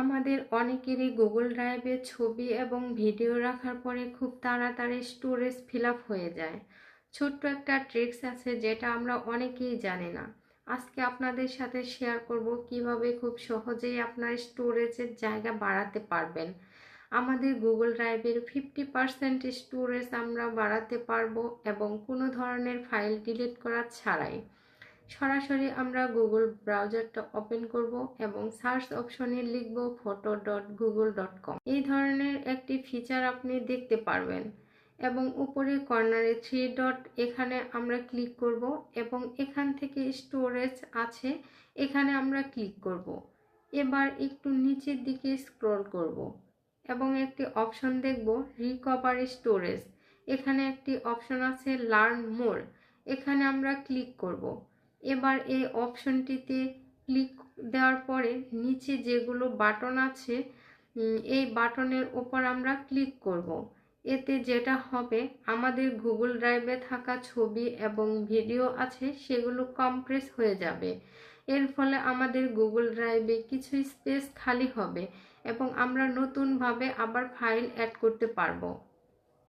আমাদের অনেকেরই গুগল ড্রাইভে ছবি এবং ভিডিও রাখার পরে খুব তাড়াতাড়ি স্টোরেজ ফিল আপ হয়ে যায়। ছোট্ট একটা ট্রিক্স আছে যেটা আমরা অনেকেই জানি না। আজকে আপনাদের সাথে শেয়ার করব কিভাবে খুব সহজেই আপনার স্টোরেজের জায়গা বাড়াতে পারবেন। আমাদের গুগল ড্রাইভের 50% স্টোরেজ আমরা বাড়াতে পারবো এবং কোনো ধরনের ফাইল ডিলিট করা ছাড়াই। সরাসরি আমরা গুগল ব্রাউজারটা ওপেন করব এবং সার্চ অপশনে লিখব photo.google.com। এই ধরনের একটি ফিচার আপনি দেখতে পারবেন এবং উপরে কর্নারে 3 ডট এখানে আমরা ক্লিক করব এবং এখান থেকে স্টোরেজ আছে এখানে আমরা ক্লিক করব। এবার একটু নিচের দিকে স্ক্রল করব এবং একটি অপশন দেখব রিকভার স্টোরেজ। এখানে একটি অপশন আছে লার্ন মোর, এখানে আমরা ক্লিক করব। এবার এই অপশনটিতে ক্লিক দেওয়ার পরে নিচে যেগুলো বাটন আছে এই বাটনের উপর আমরা ক্লিক করব। এতে যেটা হবে আমাদের গুগল ড্রাইভে থাকা ছবি এবং ভিডিও আছে সেগুলো কম্প্রেস হয়ে যাবে। এর ফলে আমাদের গুগল ড্রাইভে কিছু স্পেস খালি হবে এবং আমরা নতুনভাবে আবার ফাইল অ্যাড করতে পারবো।